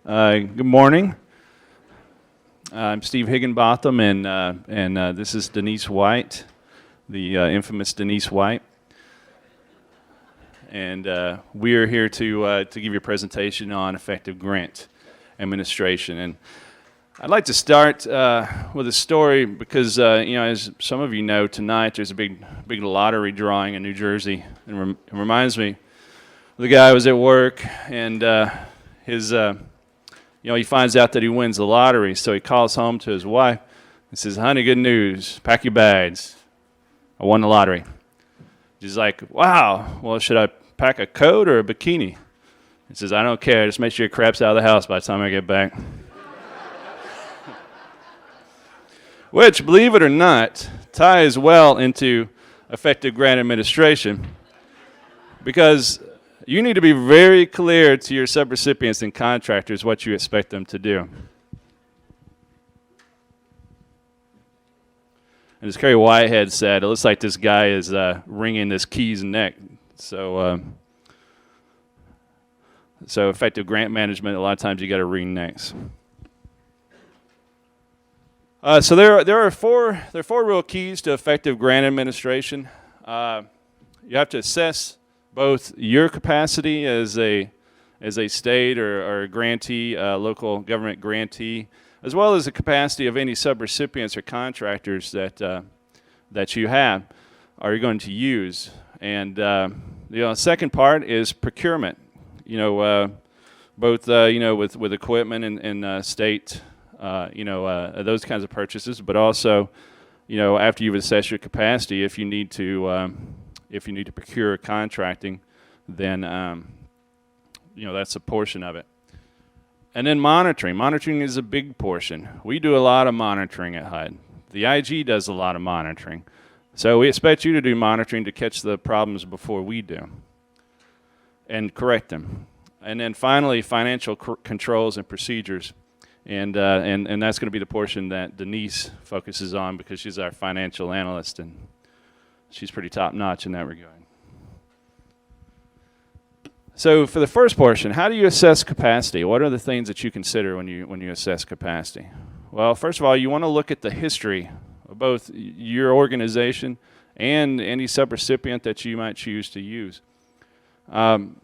Good morning. I'm Steve Higginbotham, and this is Denise White, the infamous Denise White. And we are here to give you a presentation on effective grant administration. And I'd like to start with a story because, as some of you know, tonight there's a big lottery drawing in New Jersey. And it reminds me of the guy who was at work, and he finds out that he wins the lottery, so he calls home to his wife and says, "Honey, good news, pack your bags. I won the lottery." She's like, "Wow, well, should I pack a coat or a bikini?" He says, "I don't care, just make sure your crap's out of the house by the time I get back." Which, believe it or not, ties well into effective grant administration, because you need to be very clear to your subrecipients and contractors what you expect them to do. And as Kerry Whitehead said, it looks like this guy is wringing this key's neck. So effective grant management, a lot of times you got to wring necks. So there are four real keys to effective grant administration. You have to assess both your capacity as a state or a grantee, local government grantee, as well as the capacity of any subrecipients or contractors that you have are you going to use. And the second part is procurement. Both with equipment and state, those kinds of purchases, but also, after you've assessed your capacity, if you need to procure contracting, then that's a portion of it. And then monitoring. Monitoring is a big portion. We do a lot of monitoring at HUD. The IG does a lot of monitoring. So we expect you to do monitoring to catch the problems before we do and correct them. And then finally, financial controls and procedures. And that's going to be the portion that Denise focuses on, because she's our financial analyst, and she's pretty top-notch in that regard. So for the first portion, how do you assess capacity? What are the things that you consider when you assess capacity? Well, first of all, you want to look at the history of both your organization and any subrecipient that you might choose to use. And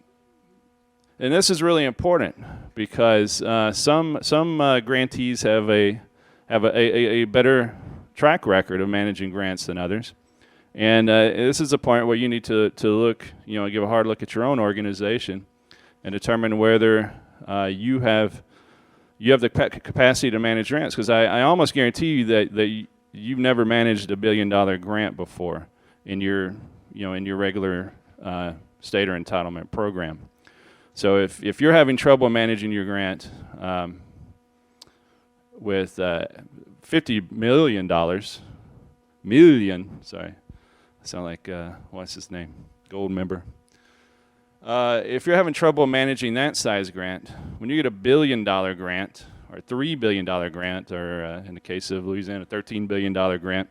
this is really important because some grantees have a better track record of managing grants than others. And this is a point where you need to look, give a hard look at your own organization and determine whether you have the capacity to manage grants. Because I almost guarantee you that you've never managed $1 billion grant before in your regular state or entitlement program. So if you're having trouble managing your grant with $50 million, sorry. Sound like, what's his name? Gold member. If you're having trouble managing that size grant, when you get $1 billion grant, or $3 billion grant, or in the case of Louisiana, $13 billion grant,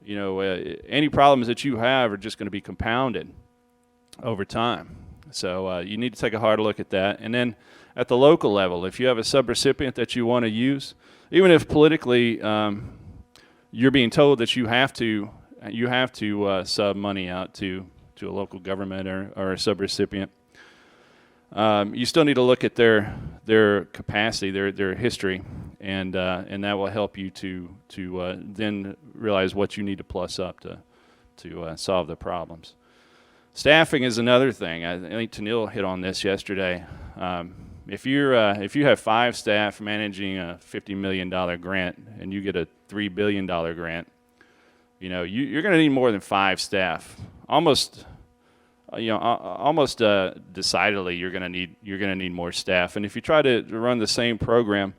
any problems that you have are just going to be compounded over time. So you need to take a hard look at that. And then at the local level, if you have a subrecipient that you want to use, even if politically you're being told that you have to sub money out to a local government or a subrecipient, you still need to look at their capacity, their history, and that will help you to then realize what you need to plus up to solve the problems. Staffing is another thing. I think Tanil hit on this yesterday. If you have 5 staff managing a $50 million grant and you get a $3 billion grant, you're going to need more than 5 staff. Almost decidedly, you're going to need more staff. And if you try to run the same program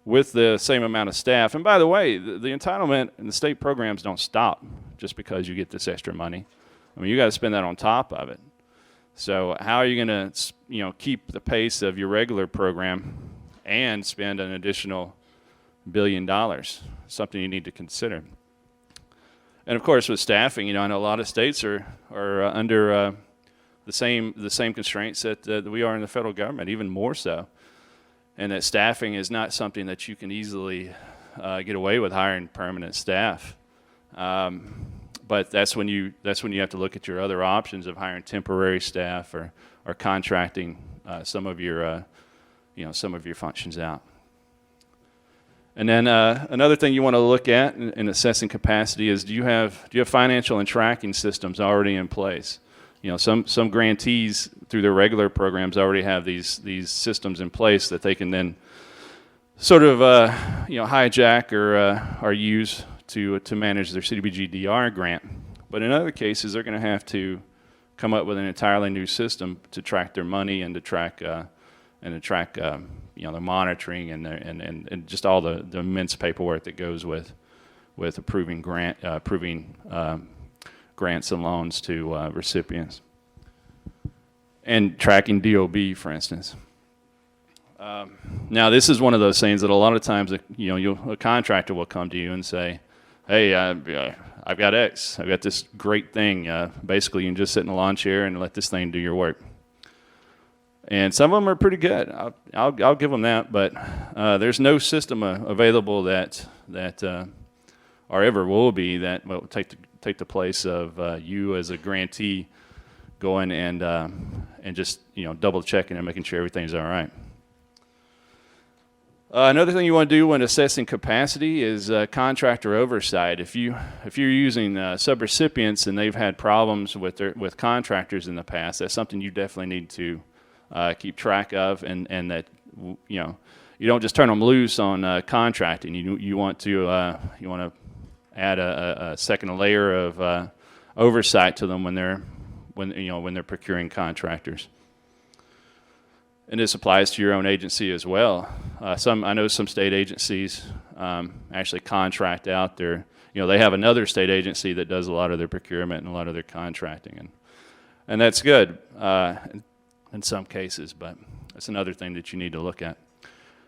with the same amount of staff, and by the way, the entitlement and the state programs don't stop just because you get this extra money. I mean, you got to spend that on top of it. So how are you going to, keep the pace of your regular program and spend an additional $1 billion? Something you need to consider. And of course, with staffing, I know a lot of states are under the same constraints that we are in the federal government, even more so. and that staffing is not something that you can easily get away with hiring permanent staff. But that's when you have to look at your other options of hiring temporary staff or contracting some of your functions out. And then another thing you want to look at in assessing capacity is do you have financial and tracking systems already in place? Some grantees through their regular programs already have these systems in place that they can then sort of hijack or use to manage their CDBG-DR grant. But in other cases, they're going to have to come up with an entirely new system to track their money and to track the monitoring and just all the immense paperwork that goes with approving grants and loans to recipients and tracking DOB, for instance. Now, this is one of those things that a lot of times, a contractor will come to you and say, "Hey, I've got X. I've got this great thing. Basically, you can just sit in a lawn chair and let this thing do your work." And some of them are pretty good. I'll give them that. But there's no system available that or ever will be that will take the place of you as a grantee going and just double checking and making sure everything's all right. Another thing you want to do when assessing capacity is contractor oversight. If you're using subrecipients and they've had problems with contractors in the past, that's something you definitely need to keep track of, and that you don't just turn them loose on contracting. You want to add a second layer of oversight to them when they're procuring contractors. And this applies to your own agency as well. I know some state agencies actually contract out their, they have another state agency that does a lot of their procurement and a lot of their contracting, and that's good in some cases, but that's another thing that you need to look at.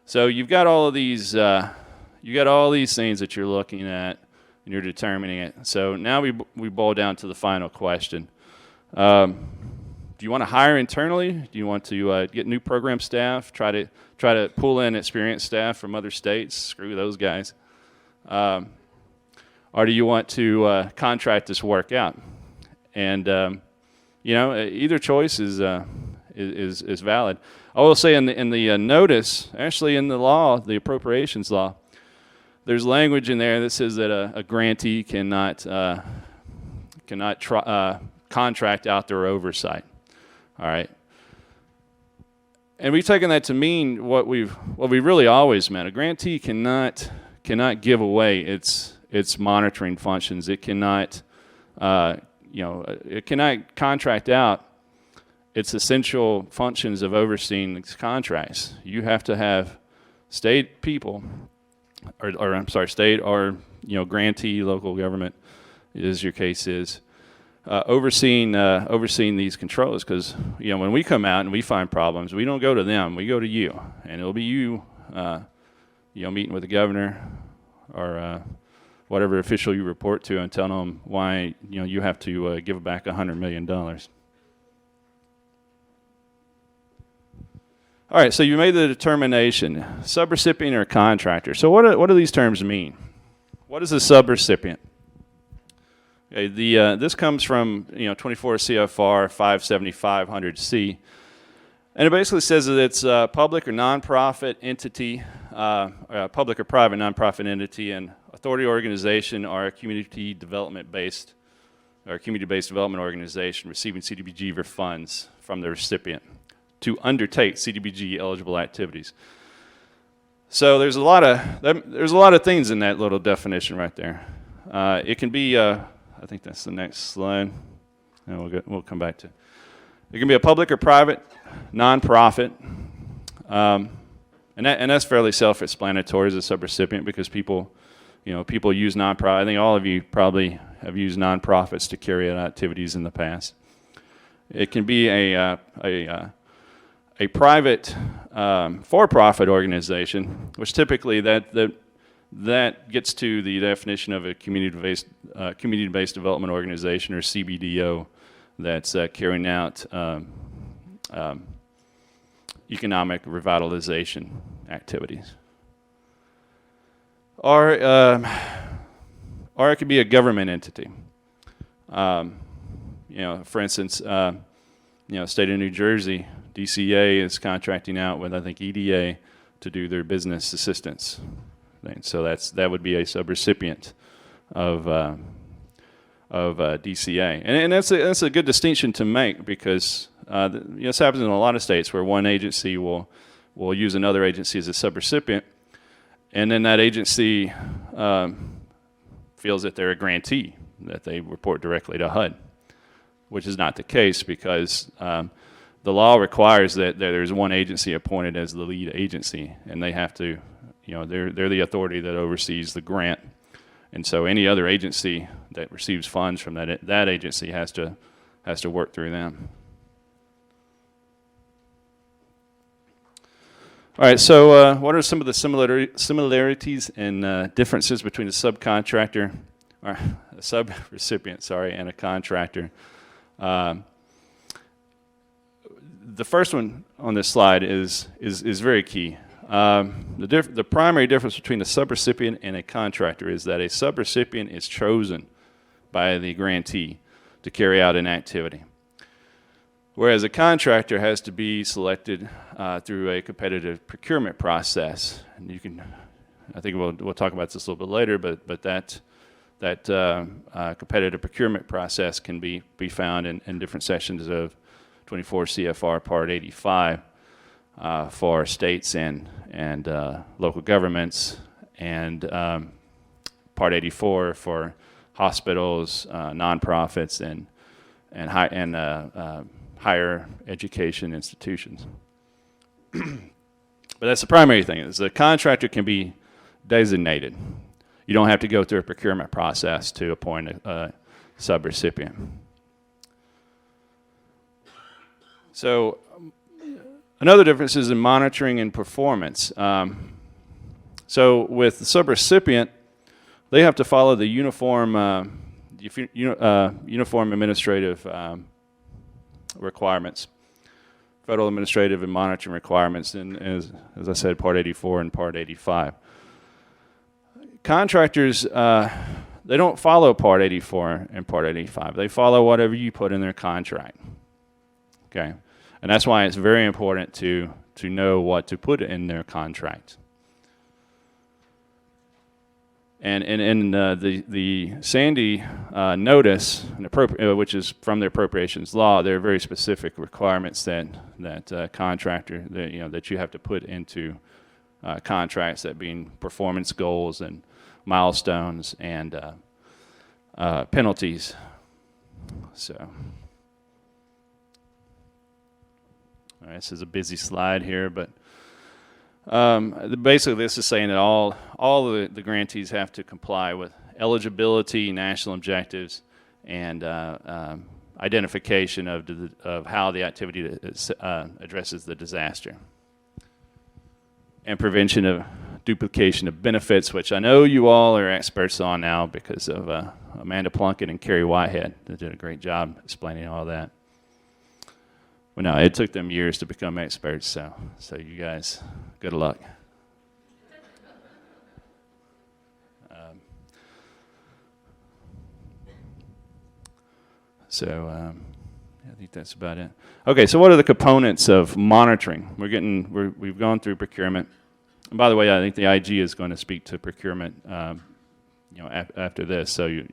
So you've got all of these, things that you're looking at and you're determining it. So now we boil down to the final question. Do you want to hire internally? Do you want to get new program staff? Try to pull in experienced staff from other states? Screw those guys. Or do you want to contract this work out? And either choice is valid. I will say in the notice, actually in the law, the appropriations law, there's language in there that says that a grantee cannot contract out their oversight. All right, and we've taken that to mean what we really always meant. A grantee cannot give away its monitoring functions. It cannot it cannot contract out its essential functions of overseeing these contracts. You have to have state people, state or grantee, local government, as your case is. Overseeing these controls, because when we come out and we find problems, we don't go to them, we go to you, and it'll be you meeting with the governor or whatever official you report to and telling them why you have to give back $100 million. All right, so you made the determination, subrecipient or contractor. So what do these terms mean? What is a subrecipient? Okay, this comes from 24 CFR 57500C, and it basically says that it's a public or nonprofit entity, public or private nonprofit entity, and authority organization or a community-based development organization receiving CDBG funds from the recipient to undertake CDBG eligible activities. So there's a lot of things in that little definition right there. It can be I think that's the next slide, and we'll come back to it. It can be a public or private nonprofit, and that's fairly self-explanatory as a subrecipient because people use nonprofit. I think all of you probably have used nonprofits to carry out activities in the past. It can be a private for-profit organization, which typically that gets to the definition of a community-based development organization, or CBDO, that's carrying out economic revitalization activities. Or it could be a government entity. For instance, state of New Jersey, DCA is contracting out with, I think, EDA to do their business assistance thing. So that would be a subrecipient of DCA, and that's a good distinction to make, because this happens in a lot of states where one agency will use another agency as a subrecipient, and then that agency feels that they're a grantee, that they report directly to HUD, which is not the case, because the law requires that there's one agency appointed as the lead agency, and they have to, they're the authority that oversees the grant, and so any other agency that receives funds from that agency has to work through them. All right, so what are some of the similarities and differences between a subcontractor, or a subrecipient, and a contractor? The first one on this slide is very key. The primary difference between a subrecipient and a contractor is that a subrecipient is chosen by the grantee to carry out an activity, whereas a contractor has to be selected through a competitive procurement process. And I think we'll talk about this a little bit later, but that competitive procurement process can be found in different sections of 24 CFR Part 85 for states and local governments, and Part 84 for hospitals, nonprofits, and higher education institutions. But that's the primary thing, is the contractor can be designated. You don't have to go through a procurement process to appoint a subrecipient. So another difference is in monitoring and performance. So with the subrecipient, they have to follow the uniform administrative requirements, federal administrative and monitoring requirements, and as I said, Part 84 and Part 85. Contractors, they don't follow Part 84 and Part 85. They follow whatever you put in their contract. Okay, and that's why it's very important to know what to put in their contract. And in the Sandy notice, which is from the appropriations law, there are very specific requirements that contractor that you have to put into contracts, that being performance goals and milestones and penalties. So, all right, this is a busy slide here, but basically this is saying that all the grantees have to comply with eligibility, national objectives, and identification of how the activity addresses the disaster, and prevention of duplication of benefits, which I know you all are experts on now because of Amanda Plunkett and Carrie Whitehead. They did a great job explaining all that. Well, no, it took them years to become experts, so you guys, good luck. I think that's about it. Okay, so what are the components of monitoring? We've gone through procurement. And by the way, I think the IG is going to speak to procurement, after this. So you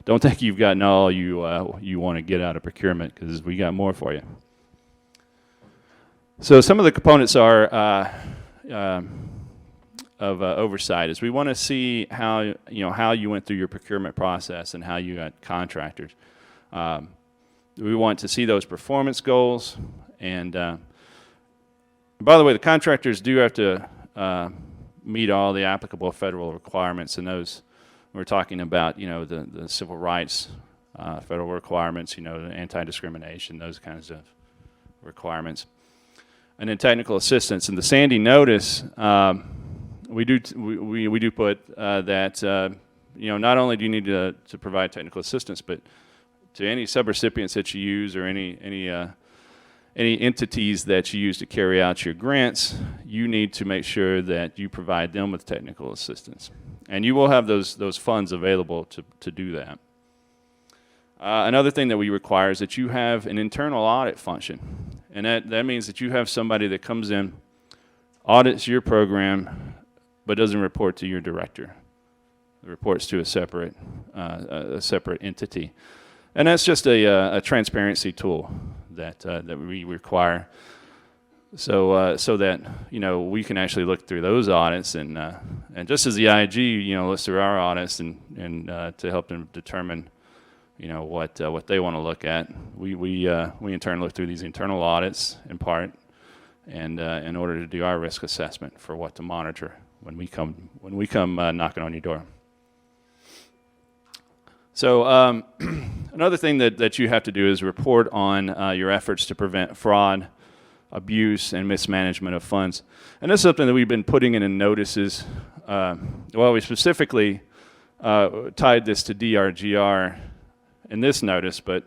don't think you've gotten all you want to get out of procurement, because we got more for you. So some of the components are of oversight is we want to see how you went through your procurement process and how you got contractors. We want to see those performance goals, and by the way, the contractors do have to meet all the applicable federal requirements, and those we're talking about, the civil rights federal requirements, the anti-discrimination, those kinds of requirements. And then technical assistance. In the Sandy notice, we do put that not only do you need to provide technical assistance, but to any subrecipients that you use, or any any entities that you use to carry out your grants, you need to make sure that you provide them with technical assistance. And you will have those funds available to do that. Another thing that we require is that you have an internal audit function. And that means that you have somebody that comes in, audits your program, but doesn't report to your director. It reports to a separate entity. And that's just a transparency tool that we require, so that we can actually look through those audits and just as the IG looks through our audits and to help them determine what they want to look at. We in turn look through these internal audits in part, and in order to do our risk assessment for what to monitor when we come knocking on your door. So another thing that you have to do is report on your efforts to prevent fraud, abuse, and mismanagement of funds. And that's something that we've been putting in notices. We specifically tied this to drgr in this notice, but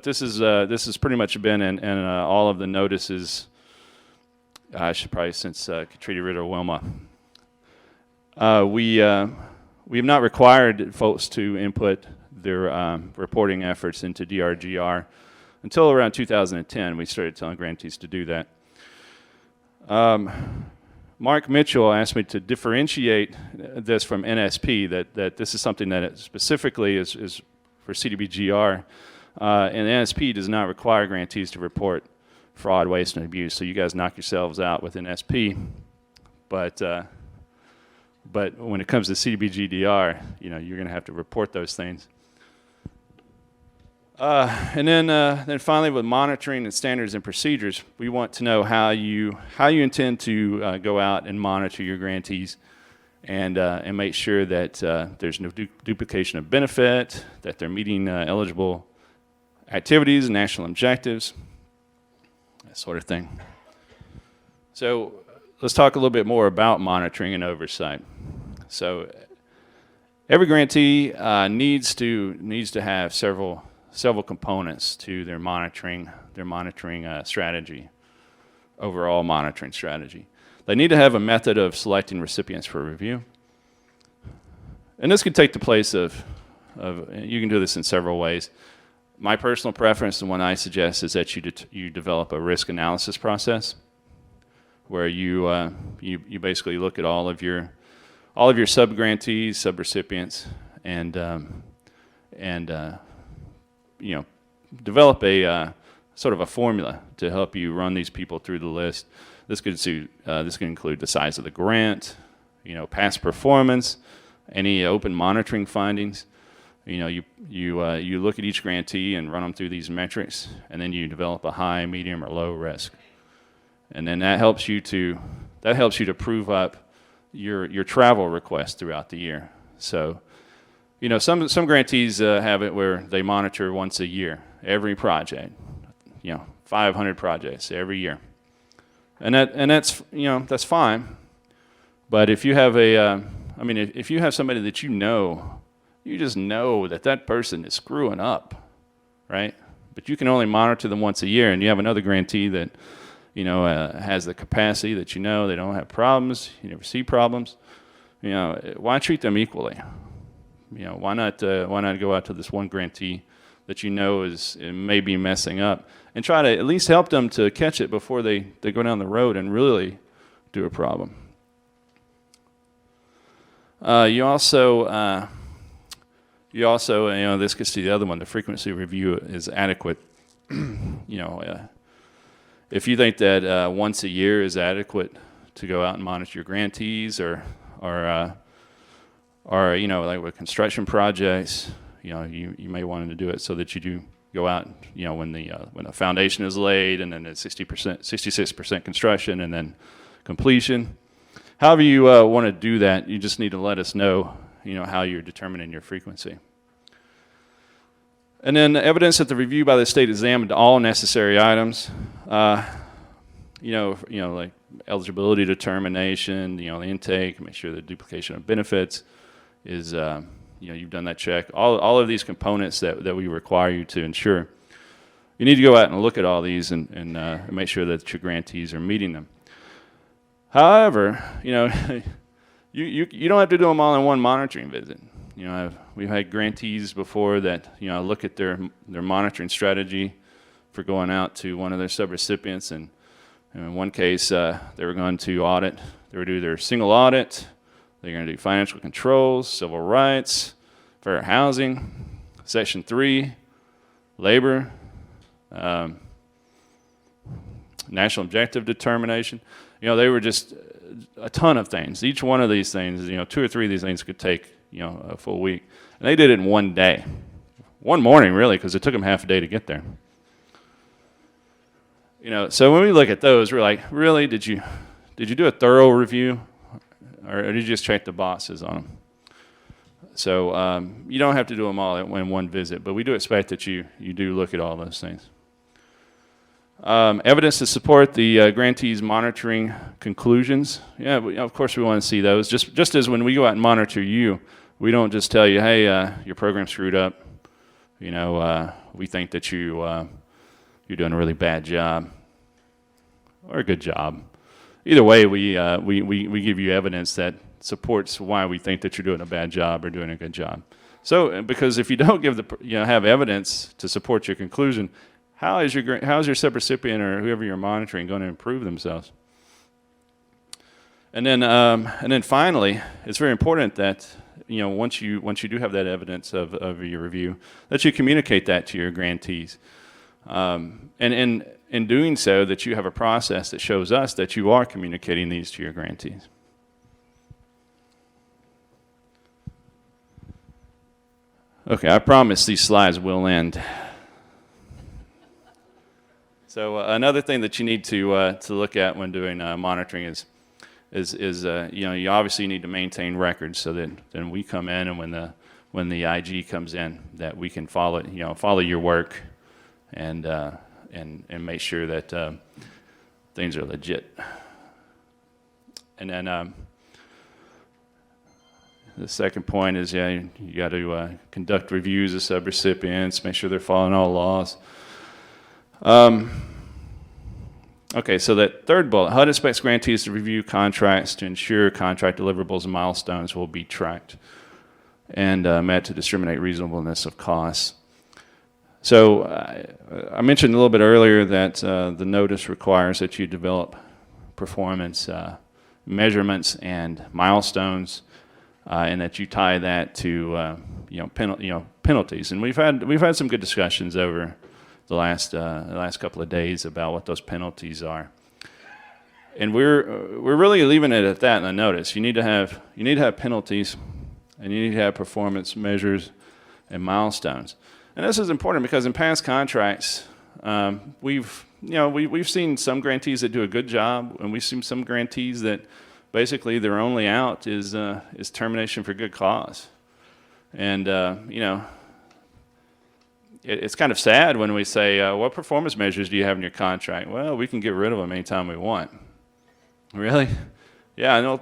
this has pretty much been in all of the notices. I should probably since Katrina Ritter Wilma. We have not required folks to input their reporting efforts into drgr until around 2010. We started telling grantees to do that. Mark Mitchell asked me to differentiate this from NSP, that this is something that specifically is for CDBG-DR, and NSP does not require grantees to report fraud, waste, and abuse. So you guys knock yourselves out with NSP, but when it comes to CDBG-DR, you're going to have to report those things. And then finally, with monitoring and standards and procedures, we want to know how you intend to go out and monitor your grantees, and make sure that there's no duplication of benefit, that they're meeting eligible activities and national objectives, that sort of thing. So let's talk a little bit more about monitoring and oversight. So every grantee needs to have several components to their monitoring strategy, overall monitoring strategy. They need to have a method of selecting recipients for review. And this could take the place of you can do this in several ways. My personal preference, the one I suggest, is that you develop a risk analysis process where you basically look at all of your sub-grantees, sub-recipients, and develop a sort of a formula to help you run these people through the list. This could include the size of the grant, past performance, any open monitoring findings. You look at each grantee and run them through these metrics, and then you develop a high, medium, or low risk, and then that helps you to prove up your travel requests throughout the year. So, some grantees have it where they monitor once a year, every project, 500 projects every year. And that's fine. But if you have if you have somebody that you just know that person is screwing up, right? But you can only monitor them once a year, and you have another grantee that, has the capacity that they don't have problems, you never see problems. Why treat them equally? Why not go out to this one grantee that is maybe messing up, and try to at least help them to catch it before they go down the road and really do a problem. You also, this gets to the other one, the frequency review is adequate. If you think that once a year is adequate to go out and monitor your grantees, or like with construction projects, you may want to do it so that you do go out, when the foundation is laid, and then it's 66% construction, and then completion. However you want to do that, you just need to let us know, how you're determining your frequency. And then evidence that the review by the state examined all necessary items, like eligibility determination, the intake, make sure the duplication of benefits is, you've done that check. All of these components that we require you to ensure. you need to go out and look at all these and make sure that your grantees are meeting them. However, you don't have to do them all in one monitoring visit. We've had grantees before that look at their monitoring strategy for going out to one of their subrecipients, and in one case they were going to audit. They would do their single audit. They're going to do financial controls, civil rights, fair housing, Section 3, labor, national objective determination. They were just a ton of things. Each one of these things, 2 or 3 of these things could take, a full week. And they did it in one day. One morning, really, because it took them half a day to get there. So when we look at those, we're like, really, did you do a thorough review? Or did you just check the boxes on them? So you don't have to do them all in one visit, but we do expect that you do look at all those things. Evidence to support the grantees' monitoring conclusions. Yeah, of course we want to see those. Just as when we go out and monitor you, we don't just tell you, hey, your program screwed up. We think that you're doing a really bad job or a good job. Either way, we give you evidence that supports why we think that you're doing a bad job or doing a good job. So, because if you don't have evidence to support your conclusion, how is your subrecipient or whoever you're monitoring going to improve themselves? And then finally, it's very important that once you do have that evidence of your review, that you communicate that to your grantees, and in doing so, that you have a process that shows us that you are communicating these to your grantees. Okay, I promise these slides will end. So another thing that you need to look at when doing monitoring is you obviously need to maintain records so that then we come in, and when the IG comes in, that we can follow your work and make sure that things are legit. And then the second point is you got to conduct reviews of subrecipients, make sure they're following all laws. Okay, so that third bullet, HUD expects grantees to review contracts to ensure contract deliverables and milestones will be tracked and met to discriminate reasonableness of costs. So I mentioned a little bit earlier that the notice requires that you develop performance measurements and milestones, and that you tie that to penalties. And we've had some good discussions over the last couple of days about what those penalties are, and we're really leaving it at that in the notice. You need to have penalties, and you need to have performance measures and milestones. And this is important because in past contracts, we've seen some grantees that do a good job, and we've seen some grantees that basically their only out is termination for good cause, and It's kind of sad when we say, what performance measures do you have in your contract? Well, we can get rid of them anytime we want. Really? Yeah,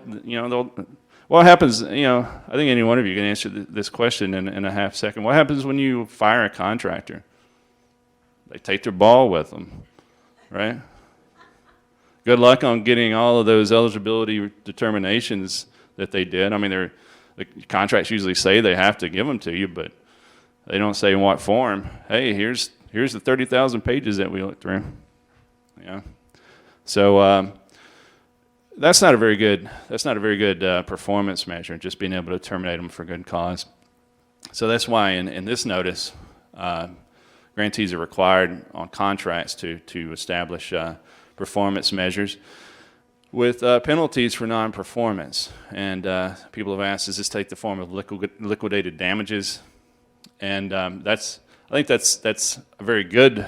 what happens, I think any one of you can answer this question in a half second. What happens when you fire a contractor? They take their ball with them, right? Good luck on getting all of those eligibility determinations that they did. I mean, the contracts usually say they have to give them to you, but they don't say in what form. Hey, here's the 30,000 pages that we looked through. Yeah. So that's not a very good performance measure, just being able to terminate them for good cause. So that's why in this notice, grantees are required on contracts to establish performance measures with penalties for non-performance. And people have asked, does this take the form of liquidated damages? And I think that's a very good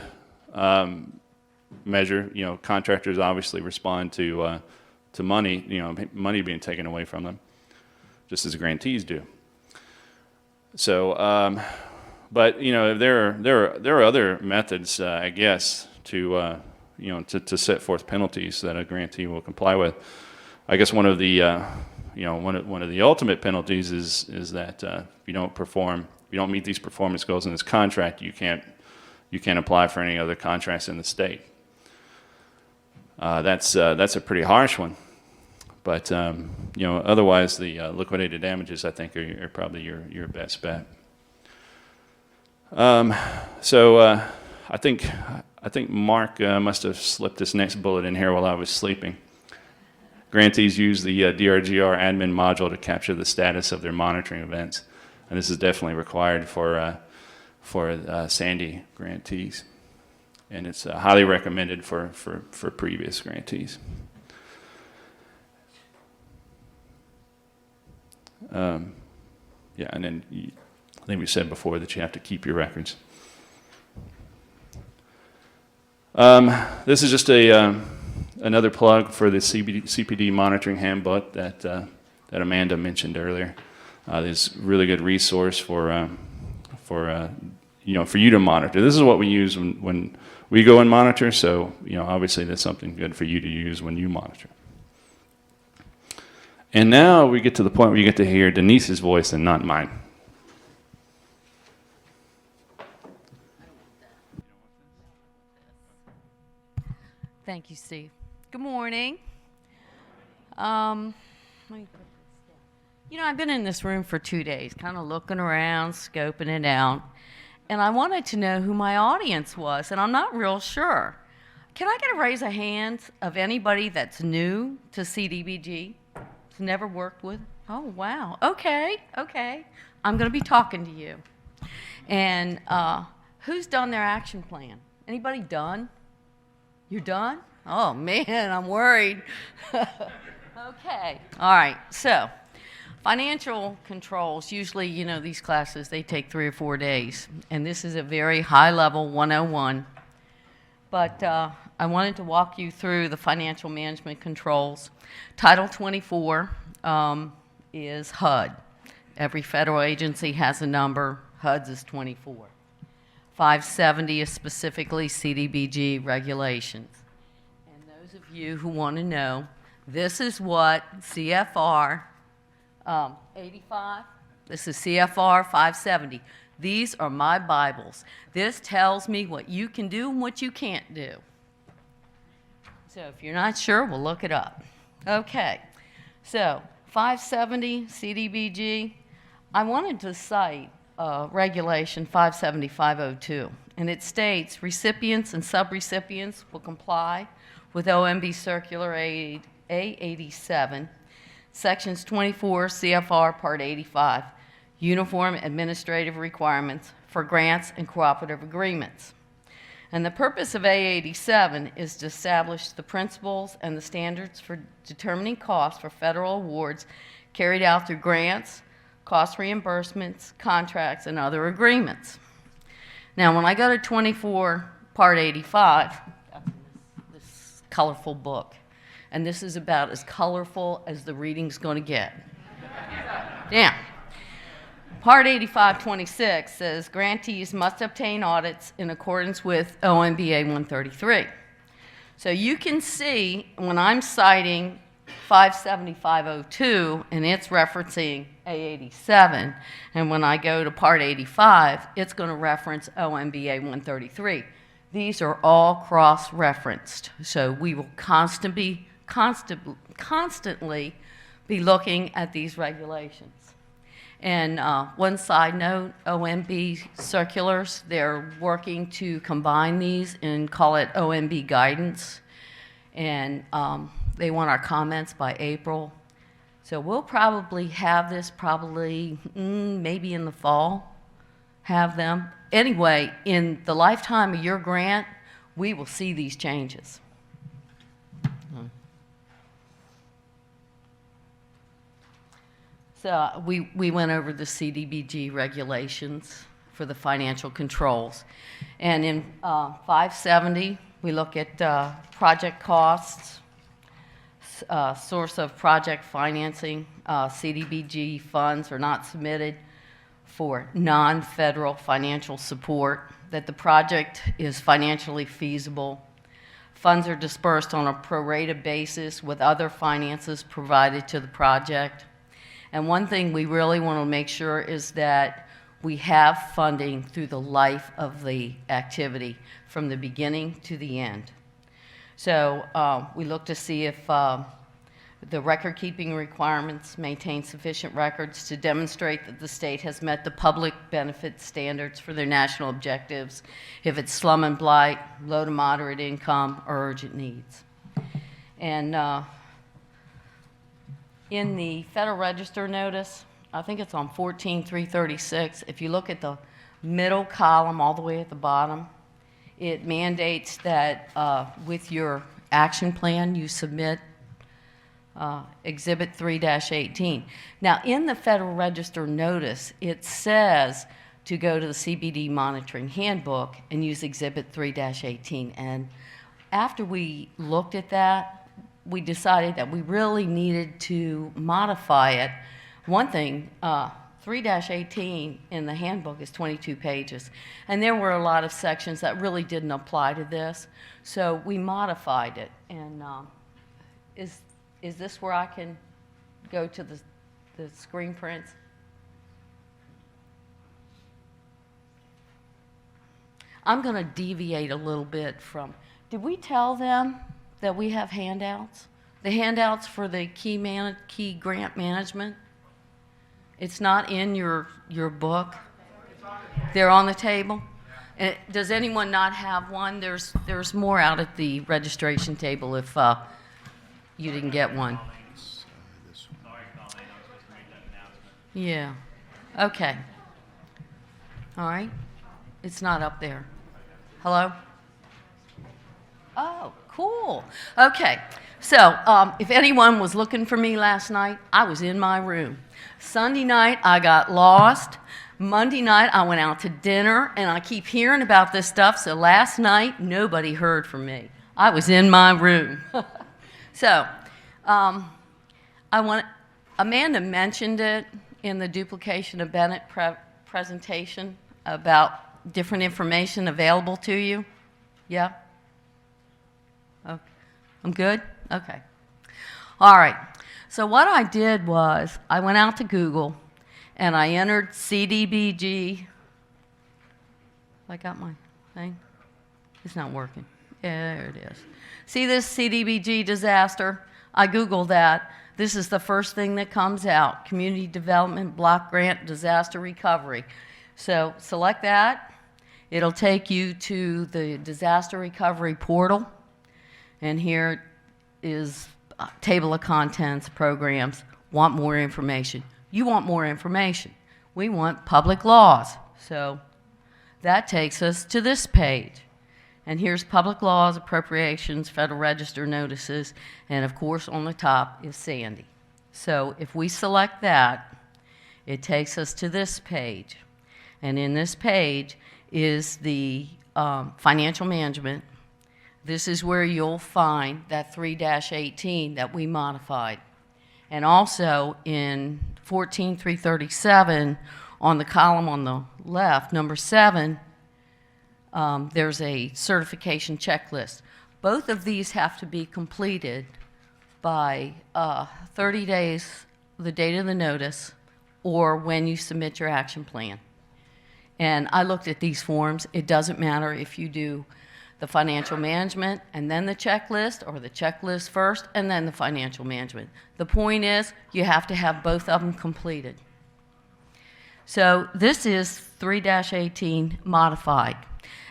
measure. Contractors obviously respond to money, money being taken away from them, just as grantees do. So, but there are other methods, I guess, to set forth penalties that a grantee will comply with. I guess one of the ultimate penalties is that if you don't meet these performance goals in this contract, you can't you can't apply for any other contracts in the state. That's a pretty harsh one. But you know, otherwise, the liquidated damages, I think, are probably your best bet. So I think Mark must have slipped this next bullet in here while I was sleeping. Grantees use the drgr admin module to capture the status of their monitoring events, and this is definitely required for Sandy grantees, and it's highly recommended for previous grantees. Yeah, and then I think we said before that you have to keep your records. This is just another plug for the CPD monitoring handbook that Amanda mentioned earlier. There's a really good resource for you to monitor. This is what we use when we go and monitor. So obviously that's something good for you to use when you monitor. And now we get to the point where you get to hear Denise's voice and not mine. Thank you, Steve. Good morning. Let me put this down. I've been in this room for 2 days, kind of looking around, scoping it out, and I wanted to know who my audience was, and I'm not real sure. Can I get a raise of hands of anybody that's new to CDBG? Has never worked with? Oh, wow. Okay. I'm going to be talking to you. And who's done their action plan? Anybody done? You're done? Oh, man, I'm worried. Okay. All right. So financial controls, usually, these classes, they take 3 or 4 days. And this is a very high-level 101. But I wanted to walk you through the financial management controls. Title 24 is HUD. Every federal agency has a number. HUD's is 24. 570 is specifically CDBG regulations. And those of you who want to know, this is what CFR 85, this is CFR 570. These are my Bibles. This tells me what you can do and what you can't do. So if you're not sure, we'll look it up. Okay, so 570 CDBG, I wanted to cite Regulation 570-502, and it states recipients and subrecipients will comply with OMB Circular A87, Sections 24 CFR Part 85, Uniform Administrative Requirements for Grants and Cooperative Agreements. And the purpose of A87 is to establish the principles and the standards for determining costs for federal awards carried out through grants, cost reimbursements, contracts, and other agreements. Now, when I go to 24 Part 85, this colorful book, and this is about as colorful as the reading's going to get. Now, Part 85.26 says grantees must obtain audits in accordance with OMBA 133. So you can see when I'm citing 570-502 and it's referencing A87, and when I go to Part 85, it's going to reference OMBA 133. These are all cross-referenced, so we will constantly be looking at these regulations. And one side note, OMB circulars, they're working to combine these and call it OMB guidance. And they want our comments by April. So we'll probably have this maybe in the fall, have them. Anyway, in the lifetime of your grant, we will see these changes. So we went over the CDBG regulations for the financial controls. And in 570, we look at project costs, source of project financing. CDBG funds are not submitted for non-federal financial support, that the project is financially feasible. Funds are dispersed on a pro-rata basis with other finances provided to the project. And one thing we really want to make sure is that we have funding through the life of the activity from the beginning to the end. So we look to see if the record-keeping requirements maintain sufficient records to demonstrate that the state has met the public benefit standards for their national objectives, if it's slum and blight, low to moderate income, or urgent needs. And in the Federal Register notice, I think it's on 14.336, if you look at the middle column all the way at the bottom, it mandates that with your action plan you submit Exhibit 3-18. Now, in the Federal Register notice, it says to go to the CBD Monitoring Handbook and use Exhibit 3-18. And after we looked at that, we decided that we really needed to modify it. One thing, 3-18 in the handbook is 22 pages, and there were a lot of sections that really didn't apply to this, so we modified it. And is this where I can go to the screen prints? I'm going to deviate a little bit from, did we tell them that we have handouts? The handouts for the key grant management? It's not in your book? They're on the table? And does anyone not have one? There's more out at the registration table if you didn't get one. Yeah. Okay. All right. It's not up there. Hello? Oh, cool. Okay. So if anyone was looking for me last night, I was in my room. Sunday night, I got lost. Monday night, I went out to dinner, and I keep hearing about this stuff, so last night, nobody heard from me. I was in my room. So, Amanda mentioned it in the duplication of Bennett presentation about different information available to you. Yeah? Okay. I'm good? Okay. All right. So what I did was I went out to Google and I entered CDBG. I got my thing? It's not working. Yeah, there it is. See this CDBG disaster? I Googled that. This is the first thing that comes out, Community Development Block Grant Disaster Recovery. So select that. It'll take you to the disaster recovery portal. And here is a table of contents, programs. Want more information. You want more information. We want public laws. So that takes us to this page. And here's public laws, appropriations, Federal Register notices, and of course on the top is Sandy. So if we select that, it takes us to this page. And in this page is the financial management. This is where you'll find that 3-18 that we modified. And also in 14.337 on the column on the left, number 7, there's a certification checklist. Both of these have to be completed by 30 days, the date of the notice, or when you submit your action plan. And I looked at these forms. It doesn't matter if you do the financial management and then the checklist, or the checklist first and then the financial management. The point is you have to have both of them completed. So this is 3-18 modified.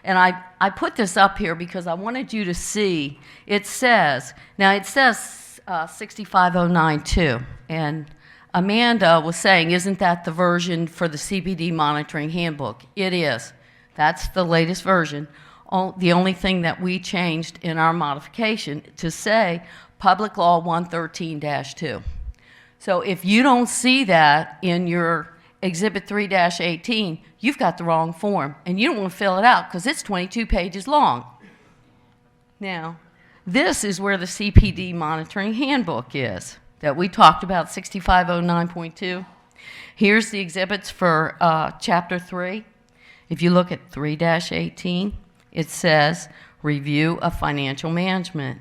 And I put this up here because I wanted you to see, it says 65092, and Amanda was saying, isn't that the version for the CBD monitoring handbook? It is. That's the latest version. The only thing that we changed in our modification to say Public Law 113-2. So if you don't see that in your Exhibit 3-18, you've got the wrong form, and you don't want to fill it out because it's 22 pages long. Now, this is where the CPD monitoring handbook is that we talked about, 6509.2. Here's the exhibits for Chapter 3. If you look at 3-18, it says review of financial management,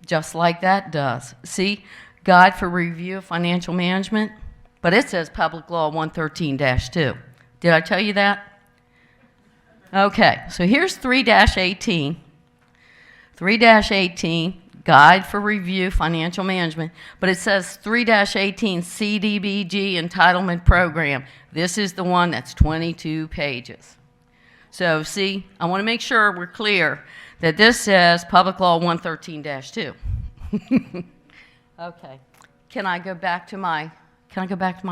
just like that does. See, guide for review of financial management, but it says Public Law 113-2. Did I tell you that? Okay, so here's 3-18. 3-18, Guide for Review Financial Management, but it says 3-18 CDBG Entitlement Program. This is the one that's 22 pages. So see, I want to make sure we're clear that this says Public Law 113-2. Okay. Can I go back to my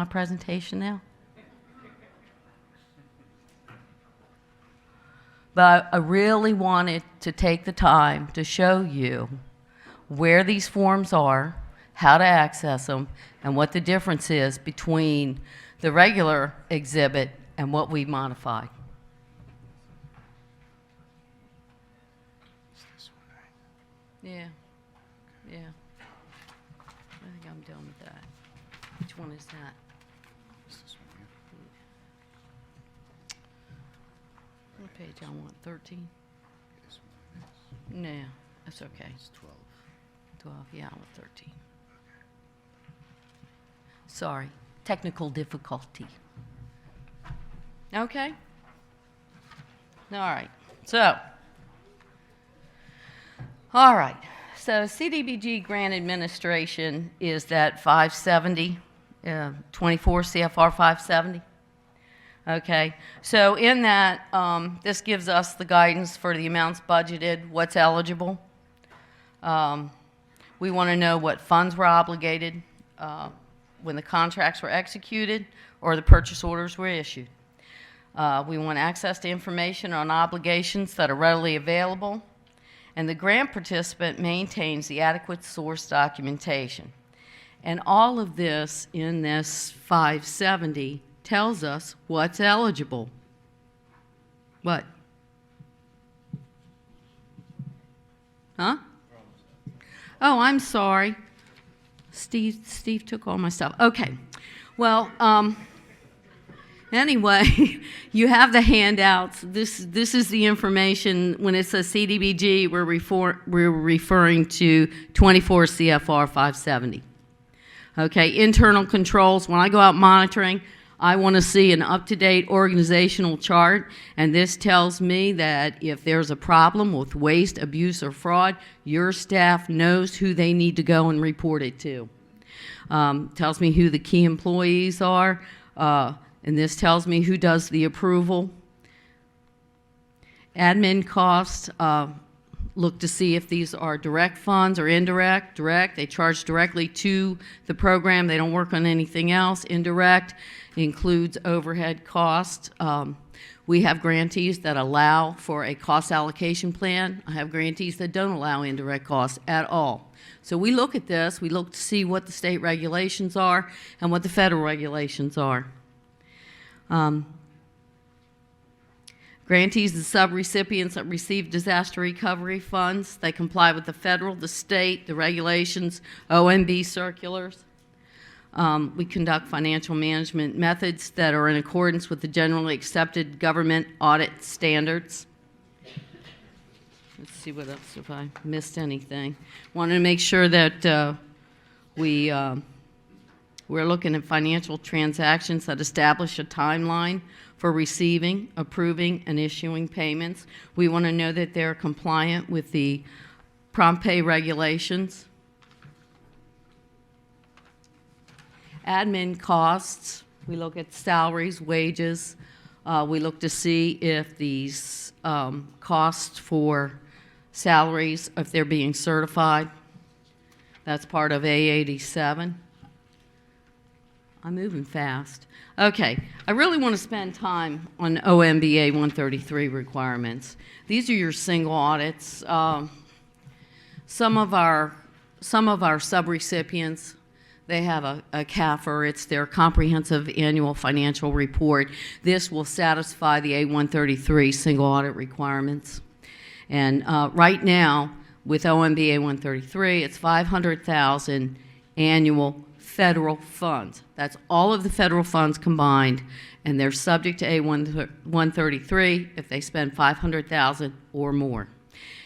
presentation now? But I really wanted to take the time to show you where these forms are, how to access them, and what the difference is between the regular exhibit and what we modified. Yeah, yeah. I think I'm done with that. Which one is that? What page I want? 13? No, that's okay. It's 12. 12, yeah, I want 13. Sorry, technical difficulty. Okay? All right, so CDBG grant administration is that 570, 24 CFR 570. Okay, so in that, this gives us the guidance for the amounts budgeted, what's eligible. We want to know what funds were obligated when the contracts were executed or the purchase orders were issued. We want access to information on obligations that are readily available, and the grant participant maintains the adequate source documentation. And all of this in this 570 tells us what's eligible. What? Huh? Oh, I'm sorry. Steve took all my stuff. Okay. Well, anyway, you have the handouts. This is the information. When it says CDBG, we're referring to 24 CFR 570. Okay, internal controls. When I go out monitoring, I want to see an up-to-date organizational chart, and this tells me that if there's a problem with waste, abuse, or fraud, your staff knows who they need to go and report it to. Tells me who the key employees are, and this tells me who does the approval. Admin costs, look to see if these are direct funds or indirect. Direct, they charge directly to the program. They don't work on anything else. Indirect includes overhead costs. We have grantees that allow for a cost allocation plan. I have grantees that don't allow indirect costs at all. So we look at this. We look to see what the state regulations are and what the federal regulations are. Grantees and subrecipients that receive disaster recovery funds, they comply with the federal, the state, the regulations, OMB circulars. We conduct financial management methods that are in accordance with the generally accepted government audit standards. Let's see what else, if I missed anything. Wanted to make sure that we're looking at financial transactions that establish a timeline for receiving, approving, and issuing payments. We want to know that they're compliant with the prompt pay regulations. Admin costs, we look at salaries, wages. We look to see if these costs for salaries, if they're being certified. That's part of A87. I'm moving fast. Okay, I really want to spend time on OMBA 133 requirements. These are your single audits. Some of our subrecipients, they have a CAFR. It's their comprehensive annual financial report. This will satisfy the A133 single audit requirements. And right now, with OMBA 133, it's $500,000 annual federal funds. That's all of the federal funds combined, and they're subject to A133 if they spend $500,000 or more.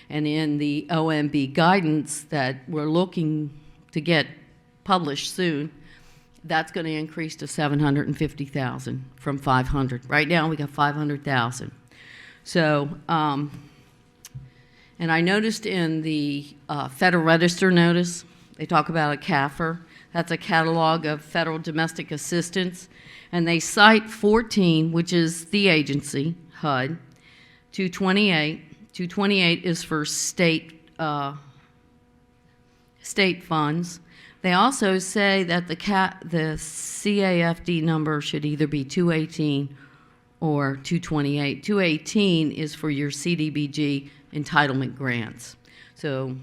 And in the OMB guidance that we're looking to get published soon, that's going to increase to 750,000 from 500. Right now, we got 500,000. So, and I noticed in the Federal Register notice, they talk about a CAFR. That's a catalog of federal domestic assistance. And they cite 14, which is the agency, HUD, 228. 228 is for state funds. They also say that the CAFD number should either be 218 or 228. 218 is for your CDBG entitlement grants. So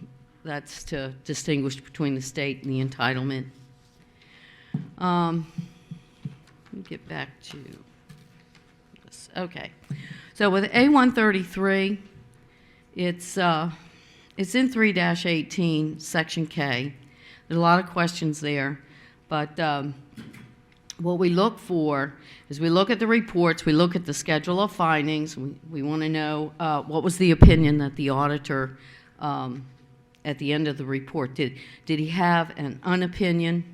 that's to distinguish between the state and the entitlement. Let me get back to this. Okay. So with A133, it's in 3-18, Section K. There's a lot of questions there, but what we look for is we look at the reports, we look at the schedule of findings, we want to know what was the opinion that the auditor, at the end of the report, did he have an unopinion,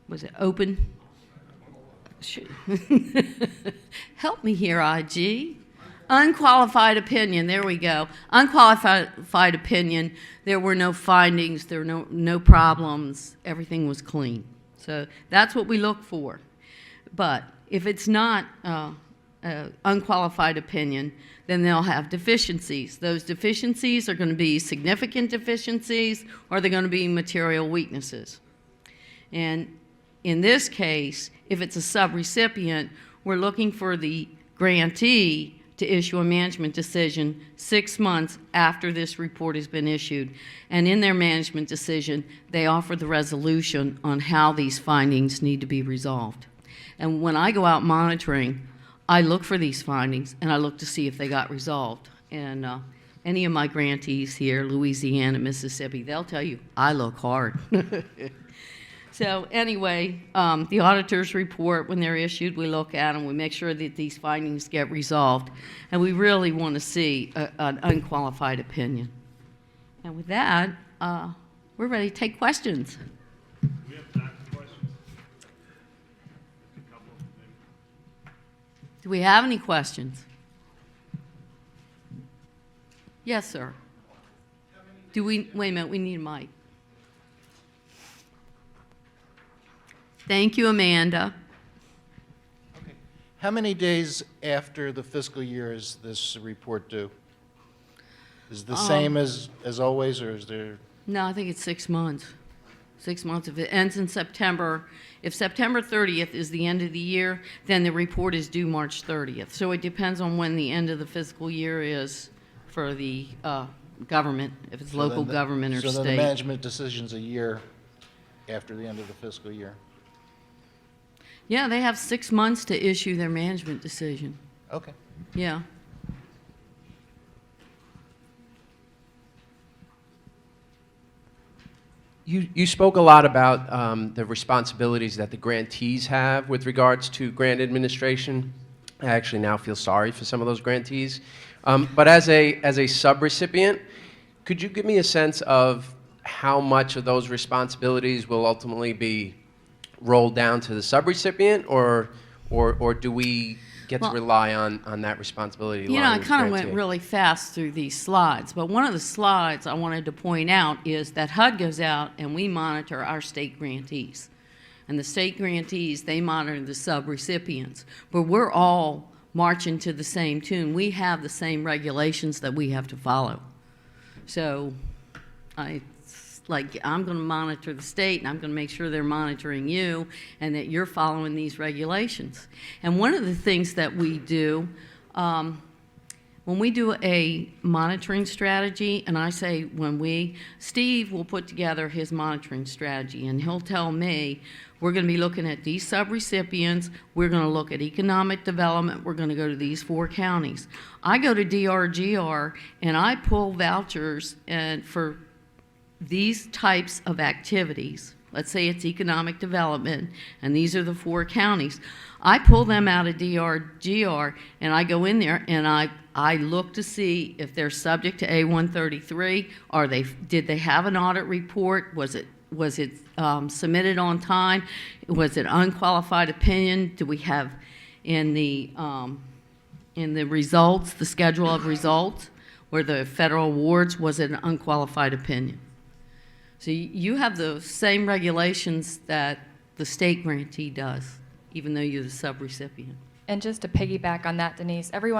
was it open? Help me here, IG. Unqualified opinion, there we go. Unqualified opinion, there were no findings, there were no problems, everything was clean. So that's what we look for. But if it's not unqualified opinion, then they'll have deficiencies. Those deficiencies are going to be significant deficiencies, or they're going to be material weaknesses. And in this case, if it's a subrecipient, we're looking for the grantee to issue a management decision 6 months after this report has been issued. And in their management decision, they offer the resolution on how these findings need to be resolved. And when I go out monitoring, I look for these findings and I look to see if they got resolved. And any of my grantees here, Louisiana, Mississippi, they'll tell you, I look hard. So anyway, the auditor's report, when they're issued, we look at them, we make sure that these findings get resolved, and we really want to see an unqualified opinion. And with that, we're ready to take questions. We have time for questions. A couple, maybe. Do we have any questions? Yes, sir. Do we, wait a minute, we need a mic. Thank you, Amanda. Okay. How many days after the fiscal year is this report due? Is it the same as always, or is there? No, I think it's 6 months. 6 months. If it ends in September, if September 30th is the end of the year, then the report is due March 30th. So it depends on when the end of the fiscal year is for the government, if it's local government or state. So then the management decision's a year after the end of the fiscal year? Yeah, they have 6 months to issue their management decision. Okay. Yeah. You spoke a lot about the responsibilities that the grantees have with regards to grant administration. I actually now feel sorry for some of those grantees. But as a subrecipient, could you give me a sense of how much of those responsibilities will ultimately be rolled down to the subrecipient, or do we get to rely on that responsibility? You know, I kind of went really fast through these slides, but one of the slides I wanted to point out is that HUD goes out and we monitor our state grantees. And the state grantees, they monitor the subrecipients. But we're all marching to the same tune. We have the same regulations that we have to follow. So I'm going to monitor the state, and I'm going to make sure they're monitoring you and that you're following these regulations. And one of the things that we do, when we do a monitoring strategy, and I say Steve will put together his monitoring strategy, and he'll tell me, we're going to be looking at these subrecipients, we're going to look at economic development, we're going to go to these 4 counties. I go to drgr, and I pull vouchers for these types of activities. Let's say it's economic development, and these are the 4 counties. I pull them out of drgr, and I go in there, and I I look to see if they're subject to A-133. Did they have an audit report? Was it submitted on time? Was it unqualified opinion? Do we have in the results, the schedule of results, where the federal awards, was it an unqualified opinion? So you have the same regulations that the state grantee does, even though you're the subrecipient. And just to piggyback on that, Denise, everyone